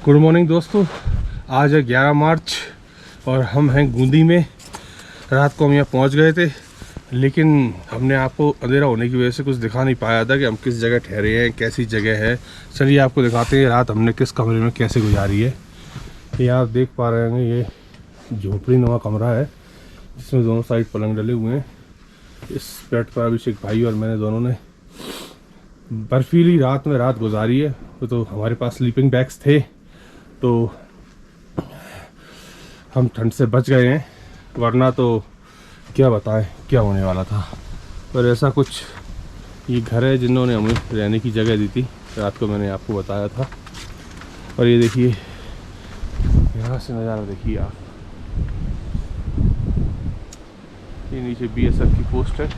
Good morning दोस्तों, आज है 11 मार्च और हम हैं गूंदी में। रात को हम यहाँ पहुँच गए थे, लेकिन हमने आपको अंधेरा होने की वजह से कुछ दिखा नहीं पाया था कि हम किस जगह ठहरे हैं, कैसी जगह है। चलिए आपको दिखाते हैं रात हमने किस कमरे में कैसे गुजारी है। ये आप देख पा रहे हैं, ये झोपड़ी नुमा कमरा है जिसमें दोनों साइड पलंग डले हुए हैं। इस बेड पर अभिषेक भाई और मैंने दोनों ने बर्फीली रात में रात गुजारी है। तो हमारे पास स्लीपिंग बैग्स थे तो हम ठंड से बच गए हैं, वरना तो क्या बताएं क्या होने वाला था। पर ऐसा कुछ ये घर है जिन्होंने हमें रहने की जगह दी थी, रात को मैंने आपको बताया था। और ये देखिए यहाँ से नज़ारा देखिए आप, ये नीचे बीएसएफ की पोस्ट है,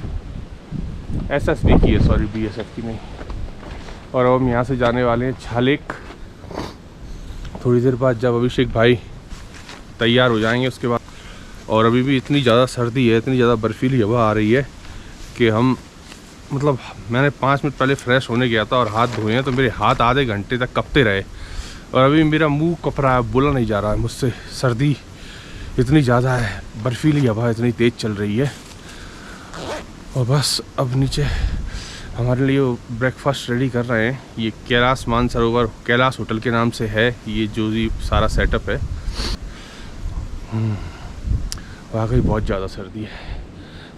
एसएसबी की है, सॉरी बीएसएफ की नहीं। और अब हम यहाँ से जाने वाले हैं छालेक। थोड़ी देर बाद जब अभिषेक भाई तैयार हो जाएंगे उसके बाद। और अभी भी इतनी ज़्यादा सर्दी है, इतनी ज़्यादा बर्फीली हवा आ रही है कि हम मैंने 5 मिनट पहले फ़्रेश होने गया था और हाथ धोए हैं तो मेरे हाथ आधे घंटे तक कपते रहे और अभी मेरा मुंह कप रहा है, बोला नहीं जा रहा है मुझसे। सर्दी इतनी ज़्यादा है, बर्फीली हवा इतनी तेज़ चल रही है। और बस अब नीचे हमारे लिए ब्रेकफास्ट रेडी कर रहे हैं। ये कैलाश मानसरोवर कैलाश होटल के नाम से है ये जो भी सारा सेटअप है। वाकई बहुत ज़्यादा सर्दी है।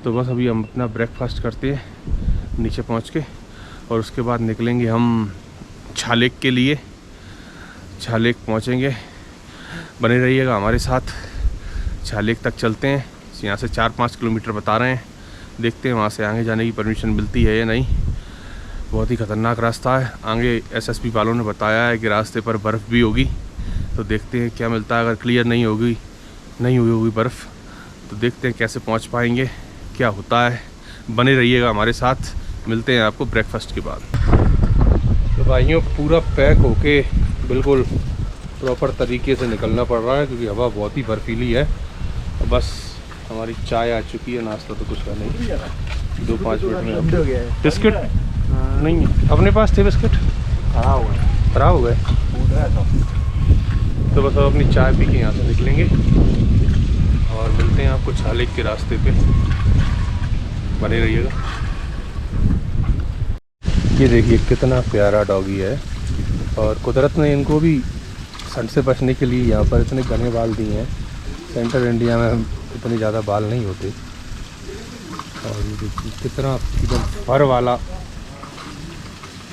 तो बस अभी हम अपना ब्रेकफास्ट करते हैं नीचे पहुंच के और उसके बाद निकलेंगे हम छालेक के लिए। छालेक पहुंचेंगे, बने रहिएगा हमारे साथ। छालेक तक चलते हैं, यहाँ से 4-5 किलोमीटर बता रहे हैं, देखते हैं वहाँ से आगे जाने की परमिशन मिलती है या नहीं। बहुत ही ख़तरनाक रास्ता है। आगे एसएसबी वालों ने बताया है कि रास्ते पर बर्फ़ भी होगी, तो देखते हैं क्या मिलता है। अगर क्लियर नहीं हुई होगी बर्फ़ तो देखते हैं कैसे पहुंच पाएंगे, क्या होता है। बने रहिएगा हमारे साथ, मिलते हैं आपको ब्रेकफास्ट के बाद। तो भाइयों पूरा पैक होके बिल्कुल प्रॉपर तरीके से निकलना पड़ रहा है क्योंकि हवा बहुत ही बर्फीली है। बस हमारी चाय आ चुकी है, नाश्ता तो कुछ है नहीं। 2-5 मिनट में बिस्किट नहीं है अपने पास, थे बिस्किट खराब हो गए। तो बस अब अपनी चाय पी के यहाँ से निकलेंगे और मिलते हैं आपको छालेक के रास्ते पे। बने रहिएगा। ये देखिए कितना प्यारा डॉगी है और कुदरत ने इनको भी ठंड से बचने के लिए यहाँ पर इतने घने बाल दिए हैं। सेंट्रल इंडिया में इतने ज़्यादा बाल नहीं होते। और ये देखिए कितना एकदम फर वाला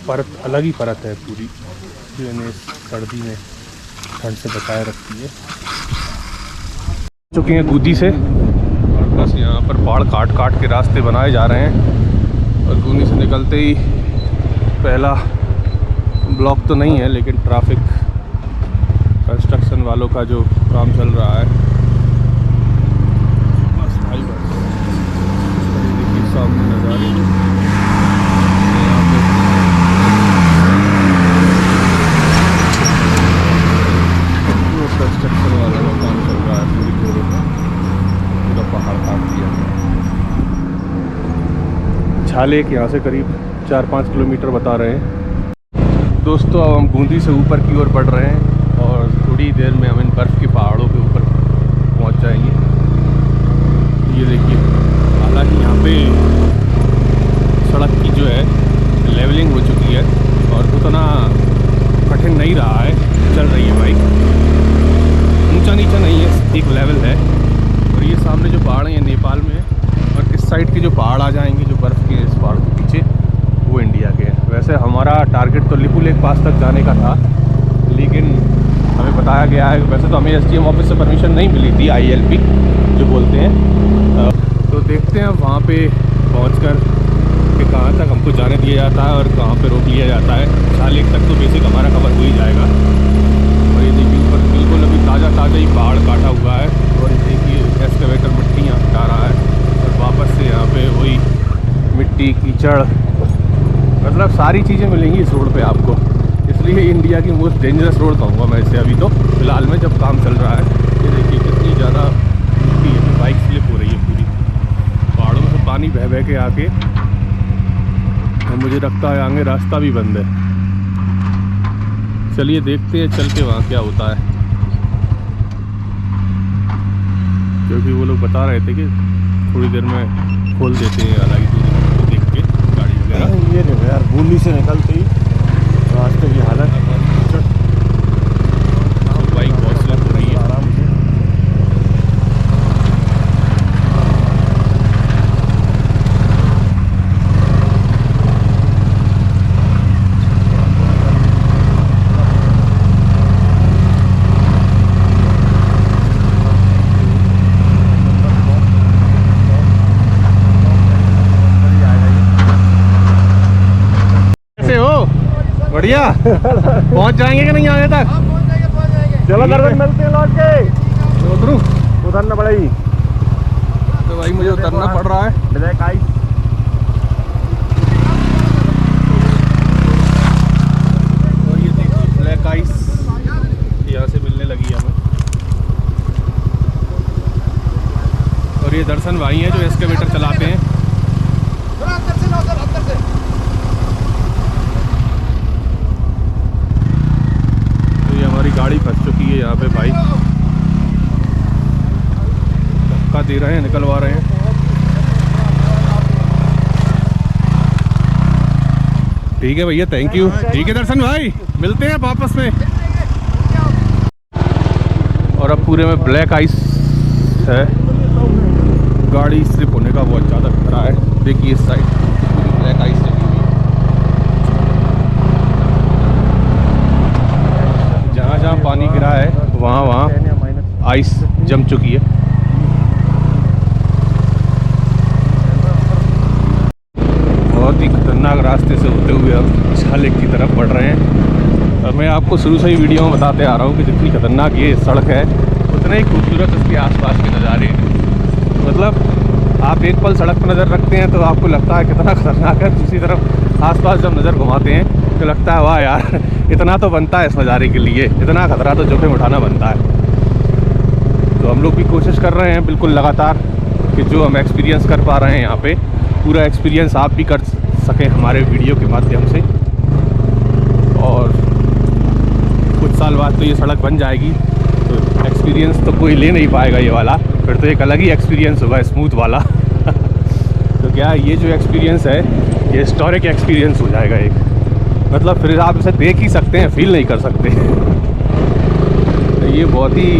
परत, अलग ही परत है पूरी, जो इन्हें सर्दी में ठंड से बचाए रखती है। चुके हैं गूंदी से और बस यहाँ पर पहाड़ काट के रास्ते बनाए जा रहे हैं। और गूंदी से निकलते ही पहला ब्लॉक तो नहीं है, लेकिन ट्रैफिक कंस्ट्रक्शन वालों का जो काम चल रहा है। बस भाई बस देखिए सामने नज़ारे, कंस्ट्रक्शन वाला का काम चल रहा है पूरी जोरों में, पूरा पहाड़ काट दिया गया। छालेक यहाँ से करीब 4-5 किलोमीटर बता रहे हैं। दोस्तों अब हम गूंदी से ऊपर की ओर बढ़ रहे हैं और थोड़ी देर में हम इन बर्फ़ के पहाड़ों के ऊपर पहुँच जाएंगे। ये देखिए, हालांकि यहाँ पे सड़क की जो है लेवलिंग हो चुकी है और उतना कठिन नहीं रहा है, चल रही है बाइक। ऊंचा नीचा नहीं है, ठीक लेवल है। और ये सामने जो पहाड़ हैं ये नेपाल में है और इस साइड के जो पहाड़ आ जाएंगे जो बर्फ़ के इस पहाड़ के पीछे, वो इंडिया के हैं। वैसे हमारा टारगेट तो लिपू लेक पास तक जाने का था, लेकिन हमें बताया गया है, वैसे तो हमें एसडीएम ऑफिस से परमिशन नहीं मिली थी, ILP जो बोलते हैं। तो देखते हैं वहाँ पे पहुँचकर कि कहाँ तक हमको जाने दिया जाता है और कहाँ पे रोक लिया जाता है। छालेक तक तो बेसिक हमारा कवर हो ही जाएगा। और ये देखिए ऊपर बिल्कुल अभी ताज़ा ही पहाड़ काटा हुआ है और ये देखिए एक्सकवेटर मिट्टी यहाँ हटा रहा है और वापस से यहाँ पे वही मिट्टी कीचड़, मतलब सारी चीज़ें मिलेंगी इस रोड पे आपको। इसलिए इंडिया की मोस्ट डेंजरस रोड कहूँगा मैं इसे अभी तो फिलहाल में, जब काम चल रहा है। ये देखिए कितनी ज़्यादा मिट्टी है, बाइक स्लिप हो रही है पूरी, पहाड़ों से पानी बह के आके। मुझे लगता है आगे रास्ता भी बंद है। चलिए देखते हैं चल के वहाँ क्या होता है, क्योंकि वो लोग बता रहे थे कि थोड़ी देर में खोल देते हैं अलग दूरी देख के गाड़ी वगैरह। ये नहीं यार, बूंदी से निकलते ही रास्ते की हालत बाइक बहुत स्लिप हो रही है। आराम से बढ़िया। पहुंच जाएंगे कि नहीं आगे तक? चलो दर्शन मिलते हैं लौट के। उतरूं? उतरना पड़ेगी तो भाई मुझे उतरना पड़ रहा है। ब्लैक आइस और ये देखिए ब्लैक आइस यहाँ से मिलने लगी है हमें। और ये दर्शन भाई हैं जो एक्सकेवेटर चलाते हैं। हमारी गाड़ी फंस चुकी है यहाँ पे भाई, धक्का दे रहे हैं, निकलवा रहे हैं। ठीक है भैया, थैंक यू। ठीक है दर्शन भाई, मिलते हैं वापस में। और अब पूरे में ब्लैक आइस है, गाड़ी स्लिप होने का बहुत ज़्यादा खतरा है। देखिए इस साइड पूरी ब्लैक आइस लगी हुई है, जहाँ पानी गिरा है वहाँ आइस जम चुकी है। बहुत ही खतरनाक रास्ते से होते हुए अब झील लेक की तरफ बढ़ रहे हैं। और मैं आपको शुरू से ही वीडियो में बताते आ रहा हूँ कि जितनी खतरनाक ये सड़क है उतने ही खूबसूरत उसके आसपास के नज़ारे हैं। मतलब आप एक पल सड़क पर नज़र रखते हैं तो आपको लगता है कितना खतरनाक है, दूसरी तरफ आसपास जब नज़र घुमाते हैं तो लगता है वाह यार, इतना तो बनता है इस नज़ारे के लिए, इतना खतरा तो जोखिम उठाना बनता है। तो हम लोग भी कोशिश कर रहे हैं बिल्कुल लगातार कि जो हम एक्सपीरियंस कर पा रहे हैं यहाँ पे, पूरा एक्सपीरियंस आप भी कर सकें हमारे वीडियो के माध्यम से। और कुछ साल बाद तो ये सड़क बन जाएगी तो एक्सपीरियंस तो कोई ले नहीं पाएगा ये वाला, फिर तो एक अलग ही एक्सपीरियंस होगा स्मूथ वाला। तो क्या ये जो एक्सपीरियंस है ये हिस्टोरिक एक्सपीरियंस हो जाएगा एक, मतलब फिर आप इसे देख ही सकते हैं, फील नहीं कर सकते। तो ये बहुत ही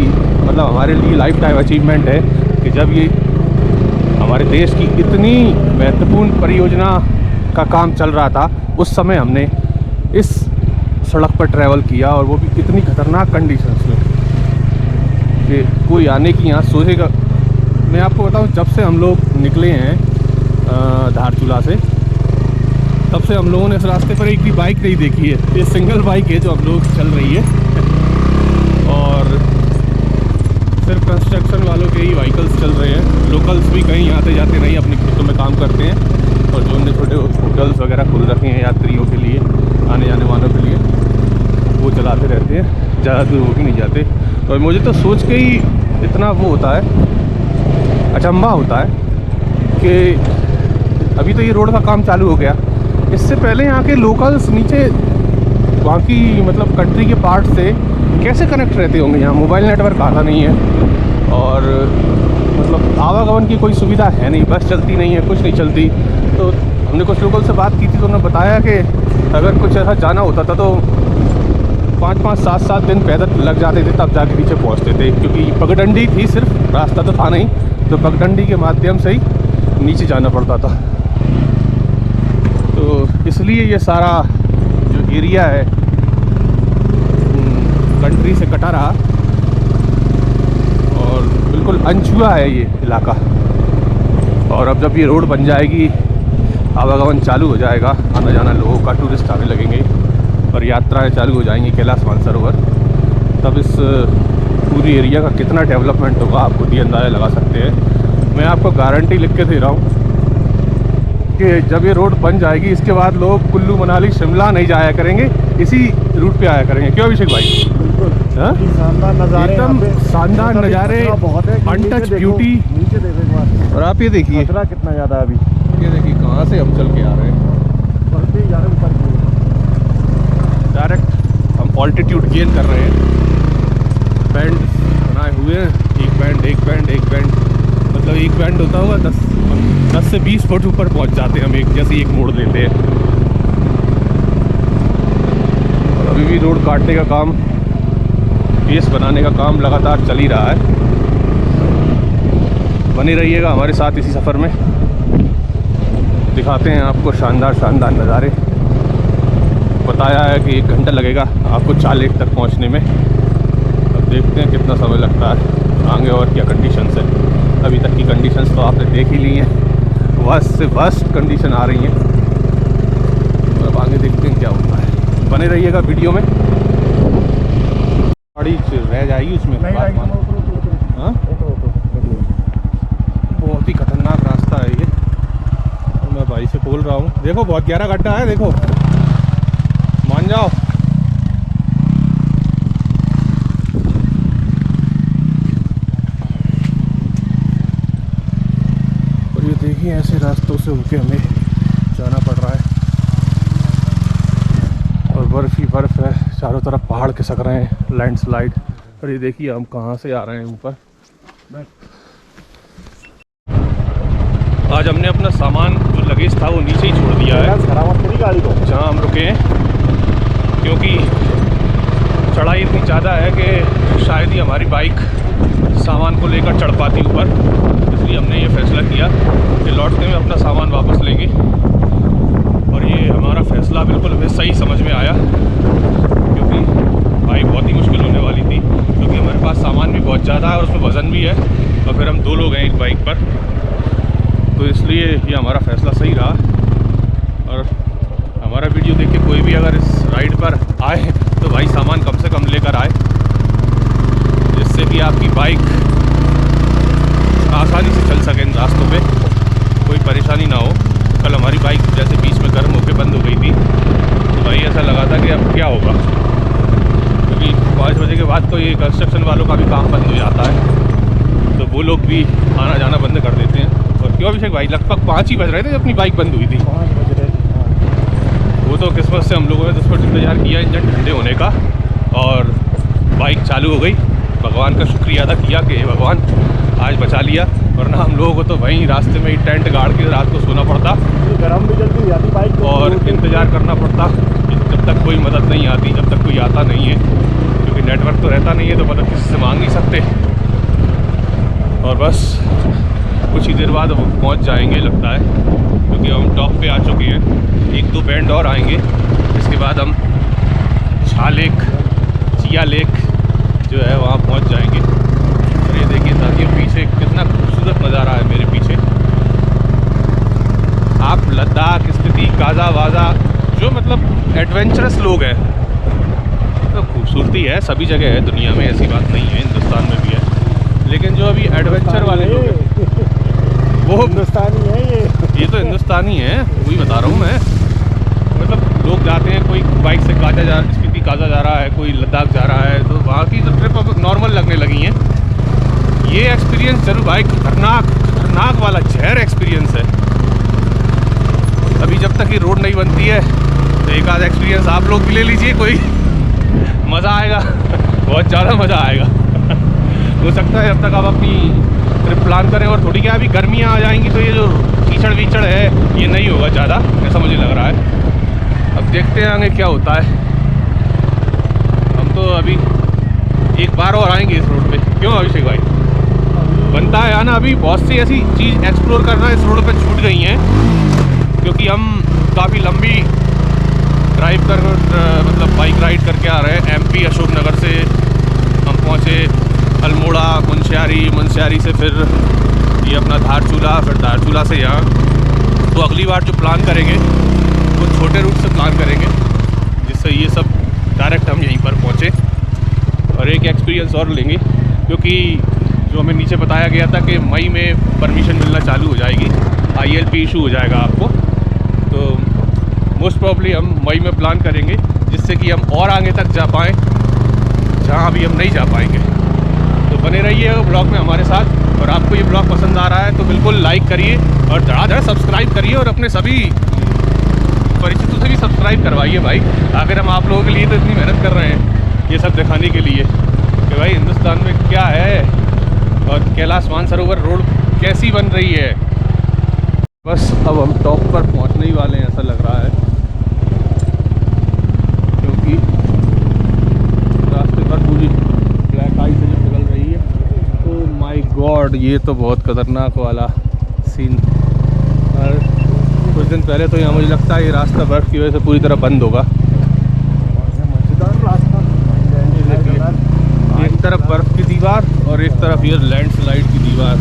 मतलब हमारे लिए लाइफ टाइम अचीवमेंट है कि जब ये हमारे देश की इतनी महत्वपूर्ण परियोजना का काम चल रहा था उस समय हमने इस सड़क पर ट्रैवल किया, और वो भी इतनी खतरनाक कंडीशंस में कि कोई आने की यहाँ सोचेगा। मैं आपको बताऊँ, जब से हम लोग निकले हैं धारचूला से, तब से हम लोगों ने इस रास्ते पर एक भी बाइक नहीं देखी है। ये सिंगल बाइक है जो हम लोग चल रही है, और सिर्फ कंस्ट्रक्शन वालों के ही व्हीकल्स चल रहे हैं। लोकल्स भी कहीं आते जाते नहीं, अपने खेतों में काम करते हैं, और जो उनने छोटे होटल्स वगैरह खुल रखे हैं यात्रियों के लिए, आने जाने वालों के लिए, वो चलाते रहते हैं, ज़्यादा दूर वो भी नहीं जाते। और मुझे तो सोच के ही इतना वो होता है, अचंभा होता है कि अभी तो ये रोड का काम चालू हो गया, इससे पहले यहाँ के लोकल्स नीचे वहाँ की मतलब कंट्री के पार्ट से कैसे कनेक्ट रहते होंगे। यहाँ मोबाइल नेटवर्क आता नहीं है, और मतलब आवागमन की कोई सुविधा है नहीं, बस चलती नहीं है, कुछ नहीं चलती। तो हमने कुछ लोकल से बात की थी तो उन्होंने बताया कि अगर कुछ ऐसा जाना होता था तो 5-5, 7-7 दिन पैदल लग जाते थे, तब जाके नीचे पहुँचते थे, क्योंकि पगडंडी थी, सिर्फ रास्ता तो था नहीं, तो पगडंडी के माध्यम से ही नीचे जाना पड़ता था। तो इसलिए ये सारा जो एरिया है कंट्री से कटा रहा, और बिल्कुल अनछुआ है ये इलाका। और अब जब ये रोड बन जाएगी, आवागमन चालू हो जाएगा, आना जाना लोगों का, टूरिस्ट आने लगेंगे और यात्राएं चालू हो जाएंगी कैलाश मानसरोवर, तब इस पूरी एरिया का कितना डेवलपमेंट होगा आप खुद ही अंदाज़ा लगा सकते हैं। मैं आपको गारंटी लिख के दे रहा हूँ कि जब ये रोड बन जाएगी, इसके बाद लोग कुल्लू मनाली शिमला नहीं जाया करेंगे, इसी रूट पे आया करेंगे। क्यों अभिषेक भाई? शानदार नज़ारे, एकदम शानदार नज़ारे, अनटच ब्यूटी। नीचे देखो एक बार, और आप ये देखिए खतरा कितना ज़्यादा है अभी। ये देखिए कहाँ से हम चल के आ रहे हैं, डायरेक्ट हम ऑल्टीट्यूड गेन कर रहे हैं। बैंड बनाए हुए हैं, एक बैंड एक बैंड एक बैंड, मतलब एक बैंड होता होगा 10 से 20 फुट ऊपर पहुंच जाते हैं हम एक जैसे एक मोड़ लेते हैं। और अभी भी रोड काटने का काम, पेस बनाने का काम लगातार चल ही रहा है। बने रहिएगा हमारे साथ इसी सफ़र में, दिखाते हैं आपको शानदार शानदार नज़ारे। बताया है कि 1 घंटा लगेगा आपको चाल लेक तक पहुंचने में। अब देखते हैं कितना समय लगता है आगे और क्या कंडीशंस है। अभी तक की कंडीशंस तो आपने देख ही ली हैं, वर्स्ट से वर्स्ट कंडीशन आ रही हैं। और अब आगे देखते हैं क्या होता है। बने रहिएगा वीडियो में। गाड़ी रह जाएगी उसमें, हाँ बहुत ही खतरनाक रास्ता है ये, और मैं भाई से बोल रहा हूँ देखो बहुत गहरा गड्ढा है, देखो मान जाओ। और ये देखिए ऐसे रास्तों से होके हमें जाना पड़ रहा है, और बर्फ ही बर्फ है चारों तरफ, पहाड़ खिसक रहे हैं, लैंडस्लाइड। और ये देखिए हम कहाँ से आ रहे हैं ऊपर। आज हमने अपना सामान जो लगेज था वो नीचे ही छोड़ दिया है गाड़ी को जहाँ हम रुके हैं, क्योंकि चढ़ाई इतनी ज़्यादा है कि शायद ही हमारी बाइक सामान को लेकर चढ़ पाती ऊपर। इसलिए हमने ये फैसला किया कि लौटते में अपना सामान वापस लेंगे। और ये हमारा फैसला बिल्कुल हमें सही समझ में आया, क्योंकि बाइक बहुत ही मुश्किल होने वाली थी, क्योंकि हमारे पास सामान भी बहुत ज़्यादा है और उसमें वज़न भी है, और फिर हम 2 लोग हैं एक बाइक पर, तो इसलिए ये हमारा फ़ैसला सही रहा। और हमारा वीडियो देख के कोई भी अगर इस राइड पर आए तो भाई सामान कम से कम लेकर आए, जिससे कि आपकी बाइक आसानी से चल सके इन रास्तों पे, कोई परेशानी ना हो। कल हमारी बाइक जैसे बीच में गर्म होकर बंद हो गई थी, तो भाई ऐसा लगा था कि अब क्या होगा, क्योंकि 5 बजे के बाद तो ये कंस्ट्रक्शन वालों का भी काम बंद हो जाता है, तो वो लोग भी आना जाना बंद कर देते हैं। और क्यों अभिषेक भाई लगभग 5 ही बज रहे थे जब अपनी बाइक बंद हुई थी। 5 बज रहे थे। वो तो किस्मत से हम लोगों ने 10 मिनट इंतजार किया इंजन ठंडे होने का, और बाइक चालू हो गई। भगवान का शुक्रिया अदा किया कि भगवान आज बचा लिया, वरना हम लोगों को तो वहीं रास्ते में ही टेंट गाड़ के रात को सोना पड़ता, गर्म भी जल्दी हो जाती बाइक और इंतज़ार करना पड़ता जब तक कोई मदद नहीं आती, जब तक कोई आता नहीं है, क्योंकि नेटवर्क तो रहता नहीं है, तो मदद किसी से मांग नहीं सकते। और बस कुछ ही देर बाद हम पहुंच जाएंगे लगता है, क्योंकि हम टॉप पे आ चुके हैं। 1-2 बैंड और आएंगे, इसके बाद हम छा लेक, चिया लेक जो है वहाँ पहुंच जाएंगे। और ये देखिए साथियों पीछे कितना खूबसूरत नज़ारा है मेरे पीछे। आप लद्दाख, स्पीति, काजा वाजा जो मतलब एडवेंचरस लोग हैं, तो खूबसूरती है सभी जगह है दुनिया में, ऐसी बात नहीं है, हिंदुस्तान में भी है। लेकिन जो अभी एडवेंचर वाले लोग हैं वो हिंदुस्तानी है ये तो हिंदुस्तानी है, वही बता रहा हूँ मैं। मतलब लोग जाते हैं, कोई बाइक से स्पीति काजा जा रहा है, कोई लद्दाख जा रहा है, तो वहाँ की तो ट्रिप अब नॉर्मल लगने लगी हैं। ये एक्सपीरियंस जरूर भाई खतरनाक वाला जहर एक्सपीरियंस है। अभी जब तक ये रोड नहीं बनती है तो एक आध एक्सपीरियंस आप लोग भी ले लीजिए, कोई मज़ा आएगा बहुत ज़्यादा मज़ा आएगा। हो सकता है जब तक आप अपनी ट्रिप प्लान करें, और थोड़ी क्या अभी गर्मियाँ आ जाएंगी तो ये जो कीचड़ वीचड़ है ये नहीं होगा ज़्यादा, ऐसा मुझे लग रहा है। अब देखते हैं आगे क्या होता है। हम तो अभी एक बार और आएंगे इस रोड पे, क्यों अभिषेक भाई? बनता है आना, अभी बहुत सी ऐसी चीज़ एक्सप्लोर करना इस रोड पे छूट गई हैं, क्योंकि हम काफ़ी लंबी ड्राइव कर मतलब बाइक राइड करके आ रहे हैं। MP अशोकनगर से हम पहुँचे अल्मोड़ा, मुंशियारी से फिर ये अपना धारचूला, फिर धारचूला से यहाँ। तो अगली बार जो प्लान करेंगे वो छोटे रूट से प्लान करेंगे, जिससे ये सब डायरेक्ट हम यहीं पर पहुँचे और एक एक्सपीरियंस और लेंगे, क्योंकि जो हमें नीचे बताया गया था कि मई में परमिशन मिलना चालू हो जाएगी, ILP इशू हो जाएगा आपको, तो मोस्ट प्रॉब्ली हम मई में प्लान करेंगे, जिससे कि हम और आगे तक जा पाएँ जहाँ अभी हम नहीं जा पाएंगे। तो बने रहिए ब्लॉग में हमारे साथ, और आपको ये ब्लॉग पसंद आ रहा है तो बिल्कुल लाइक करिए और धड़ाधड़ सब्सक्राइब करिए, और अपने सभी परिचित चैनल से भी सब्सक्राइब करवाइए भाई। आखिर हम आप लोगों के लिए तो इतनी मेहनत कर रहे हैं ये सब दिखाने के लिए कि भाई हिंदुस्तान में क्या है और कैलाश मानसरोवर रोड कैसी बन रही है। बस अब हम टॉप पर पहुंचने ही वाले हैं ऐसा लग रहा है, क्योंकि रास्ते पर पूरी ब्लैक आइस जो निकल रही है। तो माय गॉड, ये तो बहुत खतरनाक वाला सीन। और कुछ दिन पहले तो यहाँ मुझे लगता है ये रास्ता बर्फ़ की वजह से पूरी तरह बंद होगा। एक तरफ बर्फ़ की दीवार और एक तरफ ये लैंडस्लाइड की दीवार।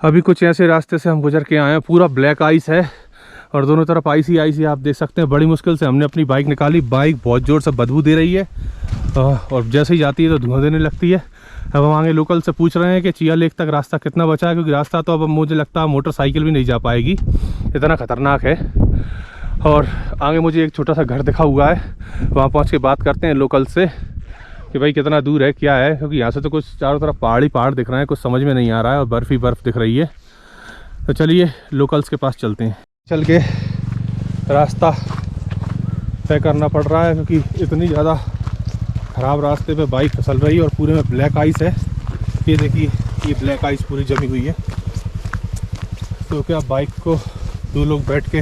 अभी कुछ ऐसे रास्ते से हम गुजर के आए हैं, पूरा ब्लैक आइस है और दोनों तरफ आइस ही आप देख सकते हैं। बड़ी मुश्किल से हमने अपनी बाइक निकाली। बाइक बहुत ज़ोर से बदबू दे रही है और जैसे ही जाती है तो धुआं देने लगती है। अब हम आगे लोकल से पूछ रहे हैं कि चिया लेक तक रास्ता कितना बचा है, क्योंकि रास्ता तो अब मुझे लगता है मोटरसाइकिल भी नहीं जा पाएगी, इतना ख़तरनाक है। और आगे मुझे एक छोटा सा घर दिखा हुआ है, वहाँ पहुँच के बात करते हैं लोकल से कि भाई कितना दूर है क्या है, क्योंकि यहाँ से तो कुछ चारों तरफ पहाड़ दिख रहे हैं, कुछ समझ में नहीं आ रहा है और बर्फ़ ही बर्फ़ दिख रही है। तो चलिए लोकल्स के पास चलते हैं। चल के रास्ता तय करना पड़ रहा है, क्योंकि इतनी ज़्यादा ख़राब रास्ते पे बाइक फिसल रही है और पूरे में ब्लैक आइस है। ये देखिए, ये ब्लैक आइस पूरी जमी हुई है। तो क्या बाइक को दो लोग बैठ के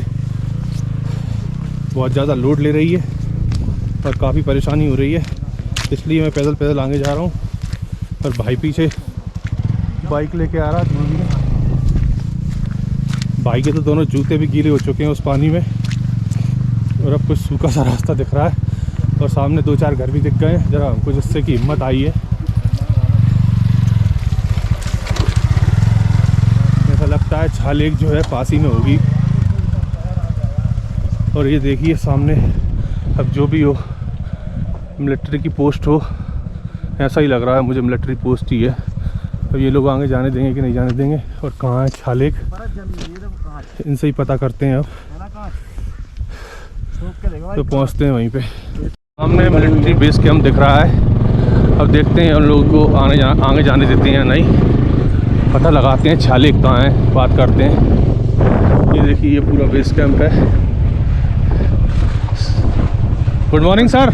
बहुत ज़्यादा लोड ले रही है और काफ़ी परेशानी हो रही है, इसलिए मैं पैदल आगे जा रहा हूँ और भाई पीछे बाइक लेके आ रहा है। बाइक के तो दोनों जूते भी गीले हो चुके हैं उस पानी में और अब कुछ सूखा सा रास्ता दिख रहा है और सामने 2-4 घर भी दिख गए हैं। ज़रा हमको जिससे कि हिम्मत आई है। ऐसा लगता है छा लेक जो है पास ही में होगी। और ये देखिए सामने, अब जो भी हो मिलिट्री की पोस्ट हो, ऐसा ही लग रहा है मुझे मिलिट्री पोस्ट ही है। अब ये लोग आगे जाने देंगे कि नहीं जाने देंगे और कहाँ है छा लेक, इनसे ही पता करते हैं। अब तो पहुँचते हैं वहीं पे। सामने मिलिट्री बेस कैंप दिख रहा है। अब देखते हैं उन लोगों को आगे जाने देते हैं या नहीं, पता लगाते हैं छा लेक कहाँ है, बात करते हैं। ये देखिए, ये पूरा बेस कैंप है। गुड मॉर्निंग सर,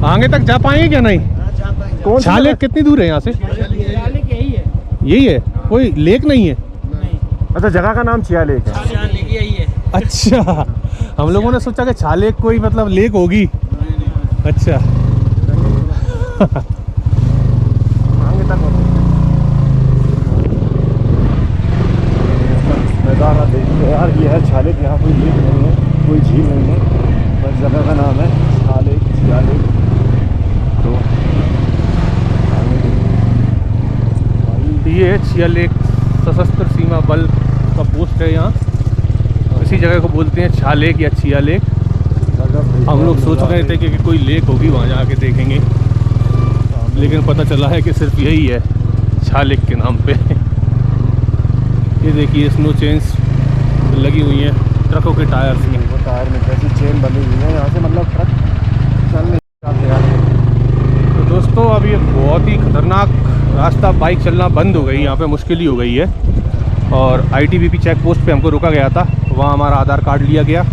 आगे तक जा पाएंगे क्या नहीं? छा लेक कितनी दूर है यहाँ से? यही है, कोई लेक नहीं है? अच्छा, जगह का नाम चिया लेक है। अच्छा, हम लोगों ने सोचा कि छा लेक कोई मतलब लेक होगी। अच्छा नज़ारा देखिए यार, ये है छा लेक। यहाँ कोई लेक नहीं है, कोई झील नहीं है, बस जगह का नाम है छा लेक, चिया लेक। तो ये है चिया लेक, सशस्त्र सीमा बल का पोस्ट है यहाँ। इसी जगह को बोलते हैं छा लेक या चिया लेक। हम लोग सोच रहे थे कि कोई लेक होगी, वहाँ जाके देखेंगे, लेकिन पता चला है कि सिर्फ यही है छा लेक के नाम पे। ये देखिए, स्नो चेन्स लगी हुई हैं ट्रकों के टायर्स में। वो टायर में कैसी चेन बनी हुई है, यहाँ से मतलब ट्रक चलने जाते हैं। तो दोस्तों, अब ये बहुत ही खतरनाक रास्ता, बाइक चलना बंद हो गई, यहाँ पे मुश्किल ही हो गई है। और ITBP चेक पोस्ट पे हमको रोका गया था, वहाँ हमारा आधार कार्ड लिया गया,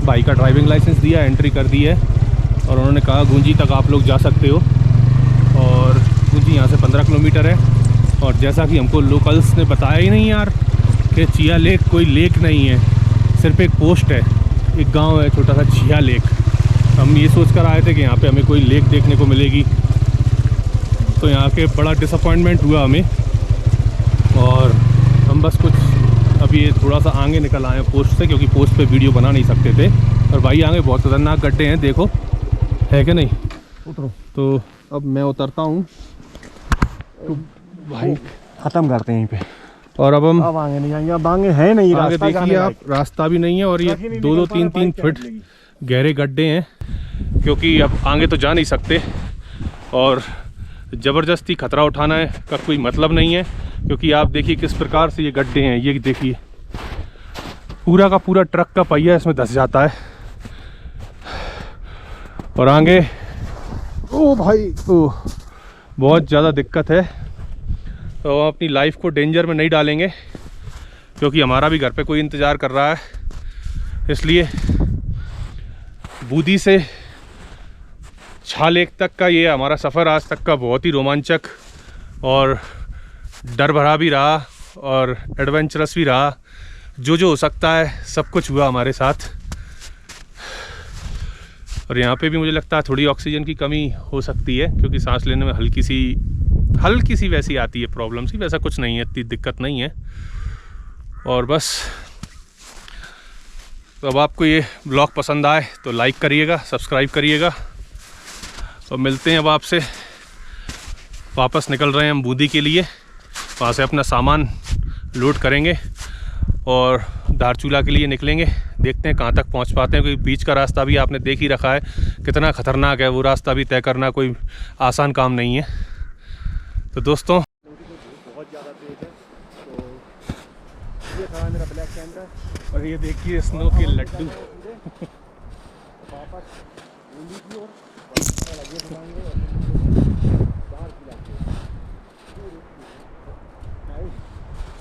बाइक का ड्राइविंग लाइसेंस दिया, एंट्री कर दी है और उन्होंने कहा गुंजी तक आप लोग जा सकते हो। और गुंजी यहाँ से 15 किलोमीटर है। और जैसा कि हमको लोकल्स ने बताया ही नहीं यार कि चिया लेक कोई लेक नहीं है, सिर्फ एक पोस्ट है, एक गांव है छोटा सा चिया लेक। हम ये सोच कर आए थे कि यहाँ पे हमें कोई लेक देखने को मिलेगी, तो यहाँ के बड़ा डिसअपॉइंटमेंट हुआ हमें। और हम बस कुछ अभी ये थोड़ा सा आगे निकल आए हैं पोस्ट से, क्योंकि पोस्ट पे वीडियो बना नहीं सकते थे। और भाई आगे बहुत खतरनाक गड्ढे हैं, देखो है कि नहीं? उतरो। तो अब मैं उतरता हूँ, तो भाई ख़त्म करते हैं यहीं पे। और अब हम आगे नहीं जाएंगे, अब आगे है नहीं आगे रास्ता। देखिए आप, रास्ता भी नहीं है और ये 2-2, 3-3 फीट गहरे गड्ढे हैं, क्योंकि अब आगे तो जा नहीं सकते और ज़बरदस्ती खतरा उठाना है का कोई मतलब नहीं है। क्योंकि आप देखिए किस प्रकार से ये गड्ढे हैं, ये देखिए पूरा का पूरा ट्रक का पहिया इसमें धंस जाता है। और आगे ओ भाई, ओ बहुत ज़्यादा दिक्कत है। तो हम अपनी लाइफ को डेंजर में नहीं डालेंगे, क्योंकि हमारा भी घर पे कोई इंतज़ार कर रहा है। इसलिए बूंदी से छा लेक तक का ये हमारा सफ़र आज तक का बहुत ही रोमांचक और डर भरा भी रहा और एडवेंचरस भी रहा। जो हो सकता है सब कुछ हुआ हमारे साथ। और यहाँ पे भी मुझे लगता है थोड़ी ऑक्सीजन की कमी हो सकती है, क्योंकि सांस लेने में हल्की सी वैसी आती है प्रॉब्लम सी। वैसा कुछ नहीं है, इतनी दिक्कत नहीं है। और बस, तो अब आपको ये ब्लॉग पसंद आए तो लाइक करिएगा, सब्सक्राइब करिएगा। और मिलते हैं अब आपसे। वापस निकल रहे हैं हम बूंदी के लिए, वहाँ से अपना सामान लोड करेंगे और धारचूला के लिए निकलेंगे। देखते हैं कहाँ तक पहुँच पाते हैं, क्योंकि बीच का रास्ता भी आपने देख ही रखा है कितना ख़तरनाक है। वो रास्ता भी तय करना कोई आसान काम नहीं है। तो दोस्तों, बहुत ज़्यादा तेज है। तो ये था मेरा ब्लैक कैमरा और ये देखिए स्नो के लड्डू। वापस बूंदी की ओर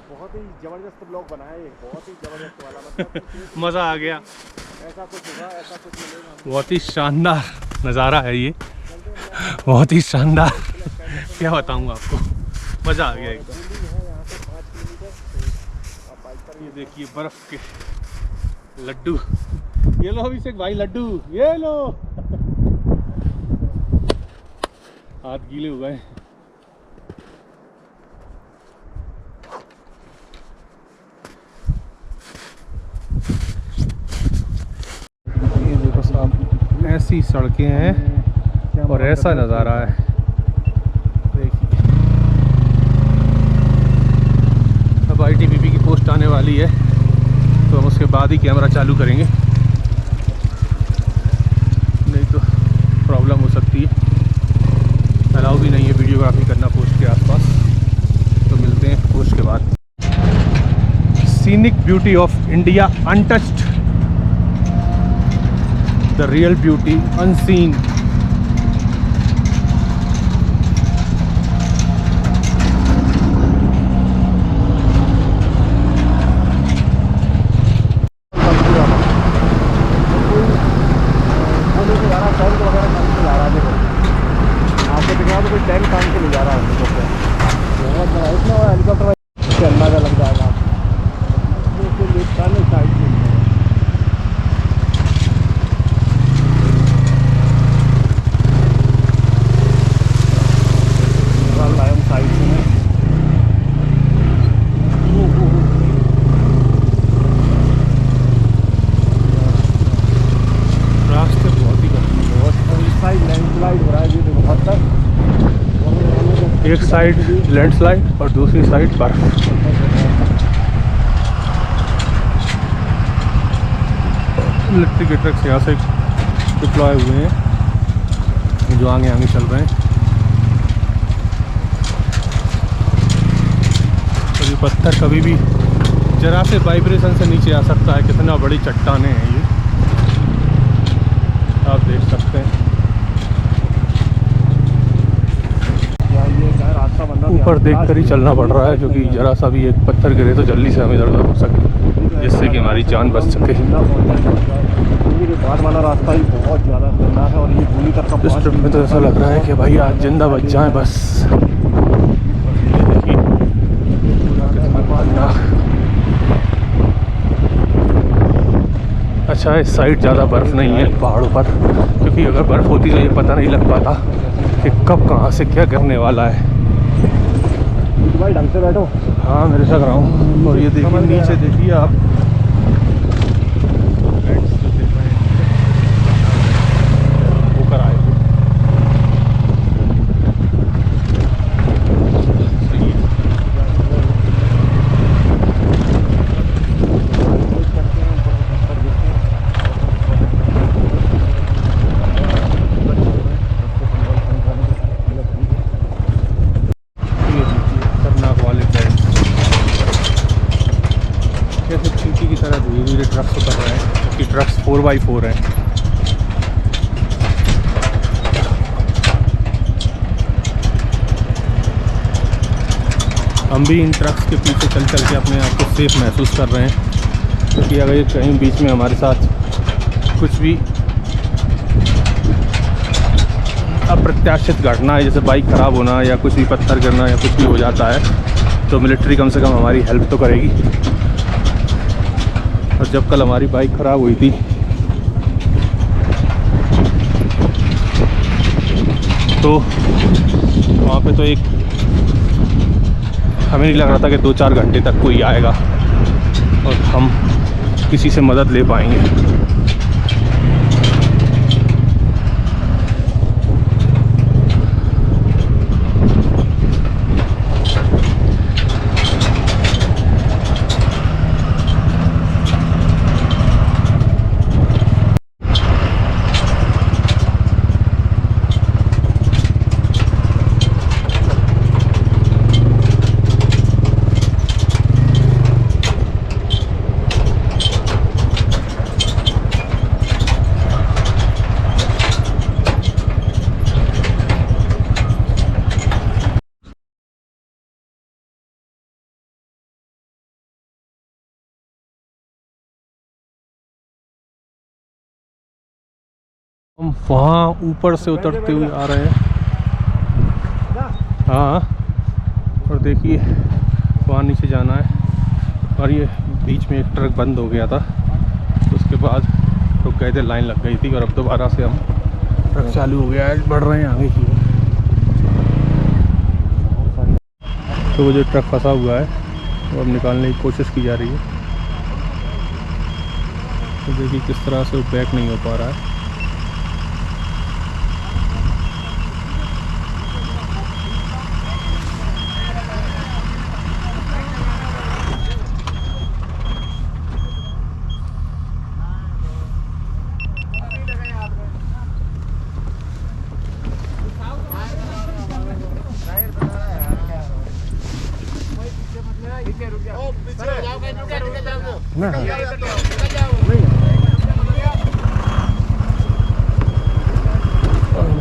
बहुत ही ज़बरदस्त ब्लॉग बनाया है, बहुत ही ज़बरदस्त वाला, मतलब मज़ा आ गया। ऐसा कुछ होगा, ऐसा कुछ मिलेगा। बहुत ही शानदार नज़ारा है ये, बहुत ही शानदार। क्या बताऊँ आपको, मज़ा आ गया एकदम। यहाँ से 5 किलोमीटर, तो आप बाइक पर ये देखिए बर्फ़ के लड्डू। ये लो अभिषेक भाई लड्डू, ये लो। हाथ गीले हो गए। ये देखो साहब, ऐसी सड़कें हैं और ऐसा नज़ारा है। देखिए अब ITBP की पोस्ट आने वाली है, तो हम उसके बाद ही कैमरा चालू करेंगे, नहीं तो प्रॉब्लम हो सकती है। अलाउ भी नहीं है वीडियोग्राफी करना पोस्ट के आसपास। तो मिलते हैं पोस्ट के बाद। Scenic beauty of India untouched, the real beauty unseen. Tank काम के ले जा रहा है बहुत बड़ा, इसमें हेलीकॉप्टर से अंदाजा लग जाएगा। साइड से लायन साइड से रास्ते बहुत ही बहुत इस साइड लैंडस्लाइड हो रहा है। ये देखो बहुत तक, एक साइड लैंडस्लाइड और दूसरी साइड बर्फ। इलेक्ट्रिक के ट्रक्स यहाँ से डिप्लॉय हुए हैं जो आगे आगे चल रहे हैं। तो ये पत्थर कभी भी जरा से वाइब्रेशन से नीचे आ सकता है। कितना बड़ी चट्टानें हैं ये, आप देख सकते हैं। ऊपर देख कर ही चलना पड़ रहा है, क्योंकि जरा सा भी एक पत्थर गिरे तो जल्दी से हमें इधर उधर हो सके, जिससे कि हमारी जान बच सके। बाद वाला रास्ता ही बहुत ज़्यादा खतरनाक है और ये बूंदी तक का। इस ट्रिप में तो ऐसा लग रहा है कि भाई आज जिंदा बच जाएं बस। देखिए अच्छा, इस साइड ज़्यादा बर्फ़ नहीं है पहाड़ों पर, क्योंकि अगर बर्फ़ होती तो ये पता नहीं लग पाता कि कब कहाँ से क्या गिरने वाला है। भाई ढंग से बैठो। हाँ मैं लग रहा हूँ। और ये देखिए नीचे देखिए आप, होकर आए धीरे धीरे ट्रक्स उतर रहे हैं, क्योंकि ट्रक्स 4x4 हैं। हम भी इन ट्रक्स के पीछे चल चल के अपने आप को सेफ महसूस कर रहे हैं। क्योंकि अगर कहीं बीच में हमारे साथ कुछ भी अप्रत्याशित घटना है, जैसे बाइक ख़राब होना या कुछ भी पत्थर गिरना या कुछ भी हो जाता है, तो मिलिट्री कम से कम हमारी हेल्प तो करेगी। और जब कल हमारी बाइक ख़राब हुई थी तो वहाँ पे तो एक हमें नहीं लग रहा था कि 2-4 घंटे तक कोई आएगा और हम किसी से मदद ले पाएंगे। हम वहाँ ऊपर से उतरते हुए आ रहे हैं। हाँ, और देखिए वहाँ नीचे जाना है और ये बीच में एक ट्रक बंद हो गया था, उसके बाद रुक गए थे, लाइन लग गई थी और अब दोबारा से हम ट्रक चालू हो गया है, बढ़ रहे हैं आगे की ओर। तो वो जो ट्रक फंसा हुआ है वो अब निकालने की कोशिश की जा रही है। तो देखिए किस तरह से वो बैक नहीं हो पा रहा है।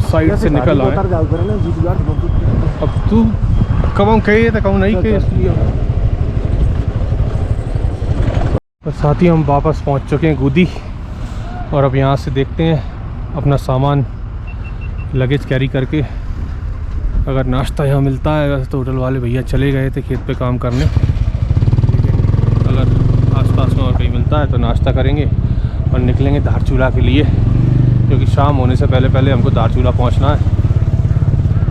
साइड से निकल आए। अब तू कब हम कहे तो कहूँ नहीं कहे, इसलिए तो साथ ही हम वापस पहुँच चुके हैं गूदी। और अब यहाँ से देखते हैं अपना सामान लगेज कैरी करके अगर नाश्ता यहाँ मिलता है। वैसे तो होटल वाले भैया चले गए थे खेत पे काम करने, लेकिन अगर आसपास में और कहीं मिलता है तो नाश्ता करेंगे और निकलेंगे धारचूला के लिए, क्योंकि शाम होने से पहले पहले हमको धारचूला पहुँचना है।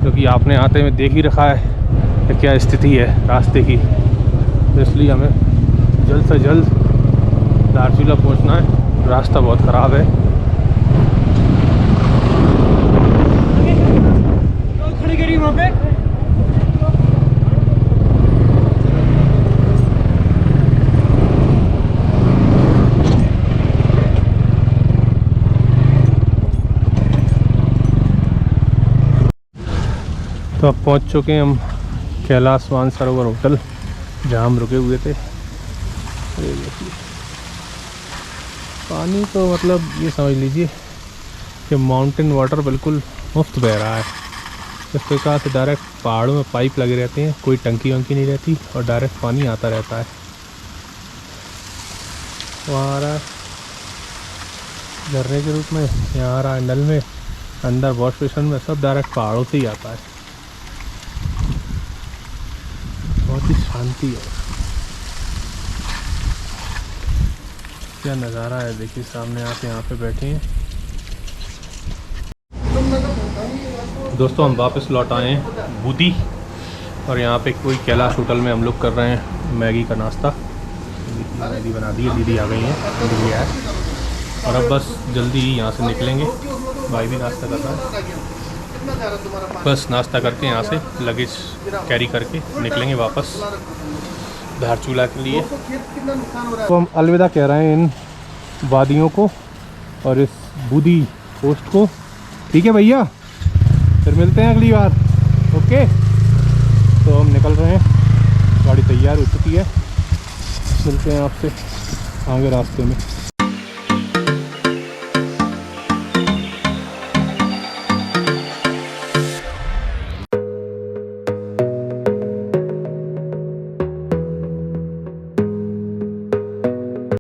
क्योंकि आपने आते में देख ही रखा है कि क्या स्थिति है रास्ते की, तो इसलिए हमें जल्द से जल्द धारचूला पहुँचना है। रास्ता बहुत ख़राब है। खड़ी करी वहाँ पे। तो अब पहुँच चुके हैं हम कैलाश मानसरोवर होटल, जहाँ हम रुके हुए थे। ये देखिए पानी तो मतलब ये समझ लीजिए कि माउंटेन वाटर बिल्कुल मुफ्त बह रहा है। इस प्रकार से डायरेक्ट पहाड़ों में पाइप लगे रहते हैं, कोई टंकी वंकी नहीं रहती और डायरेक्ट पानी आता रहता है। वहाँ आ रहा है झरने के रूप में, यहाँ आ रहा है नल में, अंदर वॉश बेसिन में, सब डायरेक्ट पहाड़ों से ही आता है। बहुत ही शांति है। क्या नज़ारा है देखिए, सामने आके यहाँ पे बैठे हैं। दोस्तों हम वापस लौट आए हैं बूदी और यहाँ पे कोई कैलाश होटल में हम लोग कर रहे हैं मैगी का नाश्ता। मैगी बना दी है, दीदी आ गई हैं, दीदी है। और अब बस जल्दी ही यहाँ से निकलेंगे। भाई भी नाश्ता कर रहा है। बस नाश्ता करके यहाँ से लगेज कैरी करके निकलेंगे वापस धारचूला के लिए। तो हम अलविदा कह रहे हैं इन वादियों को और इस बूदी पोस्ट को। ठीक है भैया, फिर मिलते हैं अगली बार। ओके, तो हम निकल रहे हैं, गाड़ी तैयार हो चुकी है। मिलते हैं आपसे आगे रास्ते में।